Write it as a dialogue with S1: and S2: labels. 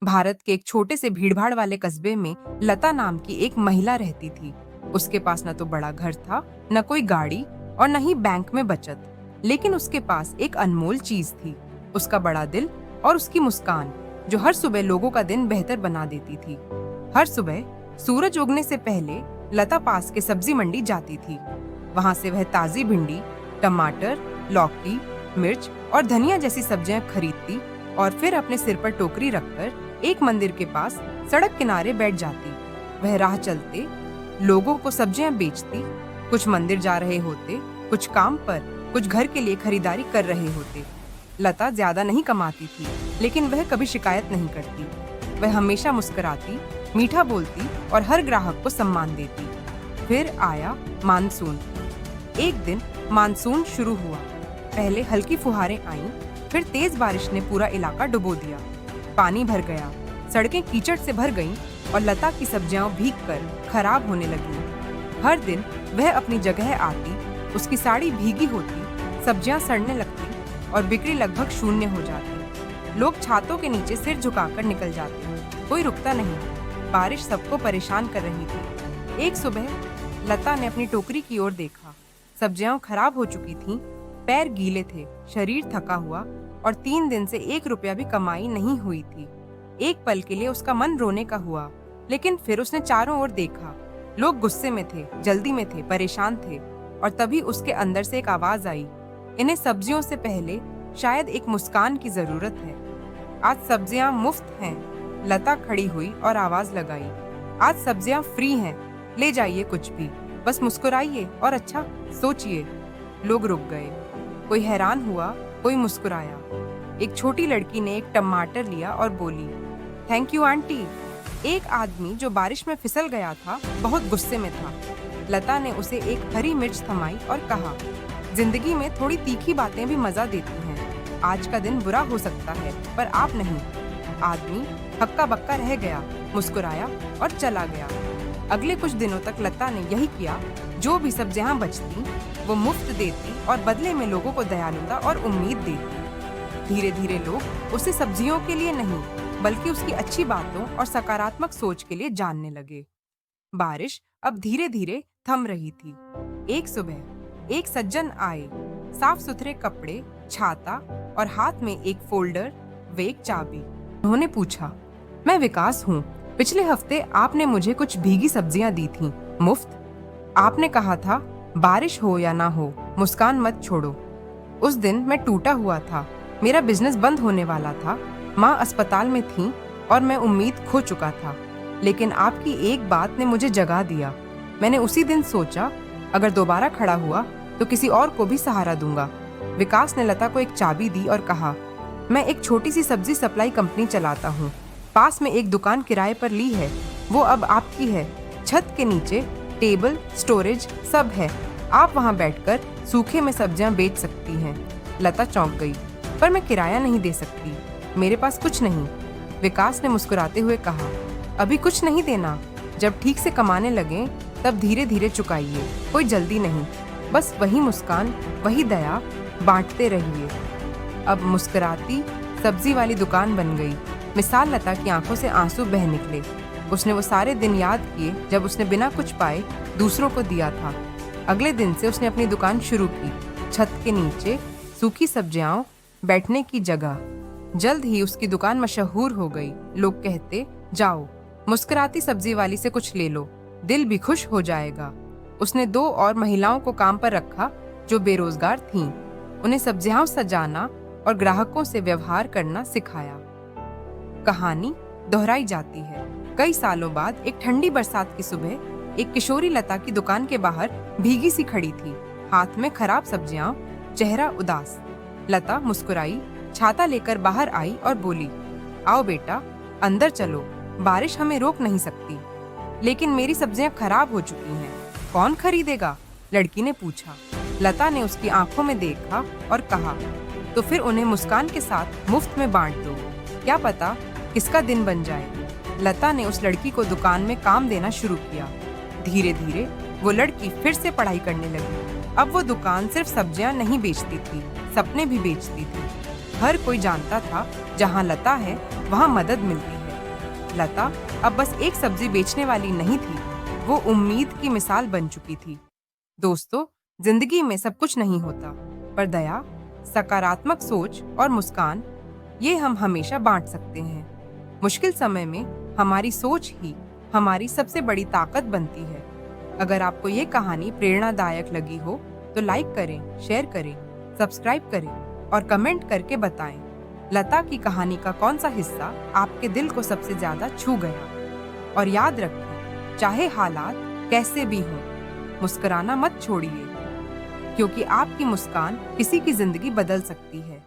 S1: भारत के एक छोटे से भीड़भाड़ वाले कस्बे में लता नाम की एक महिला रहती थी। उसके पास न तो बड़ा घर था, न कोई गाड़ी और न ही बैंक में बचत। लेकिन उसके पास एक अनमोल चीज थी, उसका बड़ा दिल और उसकी मुस्कान, जो हर सुबह लोगों का दिन बेहतर बना देती थी। हर सुबह सूरज उगने से पहले लता पास के सब्जी मंडी जाती थी। वहां से वह ताजी भिंडी, टमाटर, लौकी, मिर्च और धनिया जैसी सब्जियां खरीदती और फिर अपने सिर पर टोकरी रखकर एक मंदिर के पास सड़क किनारे बैठ जाती। वह राह चलते लोगों को सब्जियां बेचती। कुछ मंदिर जा रहे होते, कुछ काम पर, कुछ घर के लिए खरीदारी कर रहे होते। लता ज्यादा नहीं कमाती थी, लेकिन वह कभी शिकायत नहीं करती। वह हमेशा मुस्कुराती, मीठा बोलती और हर ग्राहक को सम्मान देती। फिर आया मानसून। एक दिन मानसून शुरू हुआ। पहले हल्की फुहारें आईं, फिर तेज बारिश ने पूरा इलाका डुबो दिया। पानी भर गया, सड़कें कीचड़ से भर गईं और लता की सब्जियां भीगकर खराब होने लगीं। हर दिन वह अपनी जगह आती, उसकी साड़ी भीगी होती, सब्जियां सड़ने लगती और बिक्री लगभग शून्य हो जाती। लोग छातों के नीचे सिर झुकाकर निकल जाते, कोई रुकता नहीं। बारिश सबको परेशान कर रही थी। एक सुबह लता ने अपनी टोकरी की ओर देखा। सब्जियां खराब हो चुकी थीं, पैर गीले थे, शरीर थका हुआ और 3 दिन से 1 रुपया भी कमाई नहीं हुई थी। एक पल के लिए उसका मन रोने का हुआ, लेकिन फिर उसने चारों ओर देखा। लोग गुस्से में थे, जल्दी में थे, परेशान थे और तभी उसके अंदर से एक आवाज आई, इन्हें सब्जियों से पहले शायद एक मुस्कान की जरूरत है। आज सब्जियां मुफ्त हैं। लता खड़ी हुई और आवाज लगाई, आज सब्जियां फ्री हैं, ले जाइए कुछ भी, बस मुस्कुराइए और अच्छा सोचिए। लोग रुक गए, कोई हैरान हुआ, कोई मुस्कुराया। एक छोटी लड़की ने एक टमाटर लिया और बोली, थैंक यू आंटी। एक आदमी जो बारिश में फिसल गया था बहुत गुस्से में था। लता ने उसे एक हरी मिर्च थमाई और कहा, जिंदगी में थोड़ी तीखी बातें भी मजा देती हैं। आज का दिन बुरा हो सकता है पर आप नहीं। आदमी हक्का बक्का रह गया, मुस्कुराया और चला गया। अगले कुछ दिनों तक लता ने यही किया। जो भी सब्जियां बचती वो मुफ्त देती और बदले में लोगों को दयालुता और उम्मीद देती। धीरे धीरे लोग उसे सब्जियों के लिए नहीं, बल्कि उसकी अच्छी बातों और सकारात्मक सोच के लिए जानने लगे। बारिश अब धीरे धीरे थम रही थी। एक सुबह एक सज्जन आए, साफ सुथरे कपड़े, छाता और हाथ में एक फोल्डर व एक चाबी। उन्होंने पूछा, मैं विकास हूँ। पिछले हफ्ते आपने मुझे कुछ भीगी सब्जियां दी थीं, मुफ्त। आपने कहा था बारिश हो या ना हो, मुस्कान मत छोड़ो। उस दिन मैं टूटा हुआ था, मेरा बिजनेस बंद होने वाला था, माँ अस्पताल में थी और मैं उम्मीद खो चुका था। लेकिन आपकी एक बात ने मुझे जगा दिया। मैंने उसी दिन सोचा, अगर दोबारा खड़ा हुआ तो किसी और को भी सहारा दूंगा। विकास ने लता को एक चाबी दी और कहा, मैं एक छोटी सी सब्जी सप्लाई कंपनी चलाता हूँ। पास में एक दुकान किराए पर ली है, वो अब आपकी है। छत के नीचे टेबल, स्टोरेज सब है। आप वहाँ बैठकर सूखे में सब्जियाँ बेच सकती हैं। लता चौंक गई, पर मैं किराया नहीं दे सकती, मेरे पास कुछ नहीं। विकास ने मुस्कुराते हुए कहा, अभी कुछ नहीं देना, जब ठीक से कमाने लगे तब धीरे धीरे चुकाइए, कोई जल्दी नहीं। बस वही मुस्कान, वही दया, बांटते रहिए। अब मुस्कुराती सब्जी वाली दुकान बन गई। मिसाल लता की आंखों से आंसू बह निकले। उसने वो सारे दिन याद किए जब उसने बिना कुछ पाए दूसरों को दिया था। अगले दिन से उसने अपनी दुकान शुरू की, छत के नीचे सूखी सब्जियां, बैठने की जगह। जल्द ही उसकी दुकान मशहूर हो गई। लोग कहते, जाओ मुस्कुराती सब्जी वाली से कुछ ले लो, दिल भी खुश हो जाएगा। उसने 2 और महिलाओं को काम पर रखा जो बेरोजगार थीं। उन्हें सब्जियां सजाना और ग्राहकों से व्यवहार करना सिखाया। कहानी दोहराई जाती है। कई सालों बाद एक ठंडी बरसात की सुबह एक किशोरी लता की दुकान के बाहर भीगी सी खड़ी थी, हाथ में खराब सब्जियां, चेहरा उदास। लता मुस्कुराई, छाता लेकर बाहर आई और बोली, आओ बेटा, अंदर चलो, बारिश हमें रोक नहीं सकती। लेकिन मेरी सब्जियां खराब हो चुकी हैं, कौन खरीदेगा? लड़की ने पूछा। लता ने उसकी आंखों में देखा और कहा, तो फिर उन्हें मुस्कान के साथ मुफ्त में बांट दो, क्या पता किसका दिन बन जाए। लता ने उस लड़की को दुकान में काम देना शुरू किया। धीरे धीरे वो लड़की फिर से पढ़ाई करने लगी। अब वो दुकान सिर्फ सब्जियां नहीं बेचती थी, सपने भी बेचती थी। हर कोई जानता था, जहाँ लता है वहाँ मदद मिलती है। लता अब बस एक सब्जी बेचने वाली नहीं थी, वो उम्मीद की मिसाल बन चुकी थी। दोस्तों, जिंदगी में सब कुछ नहीं होता, पर दया, सकारात्मक सोच और मुस्कान, ये हम हमेशा बांट सकते हैं। मुश्किल समय में हमारी सोच ही हमारी सबसे बड़ी ताकत बनती है। अगर आपको ये कहानी प्रेरणादायक लगी हो तो लाइक करें, शेयर करें, सब्सक्राइब करें और कमेंट करके बताएं लता की कहानी का कौन सा हिस्सा आपके दिल को सबसे ज्यादा छू गया। और याद रखें, चाहे हालात कैसे भी हों, मुस्कुराना मत छोड़िए, क्योंकि आपकी मुस्कान किसी की जिंदगी बदल सकती है।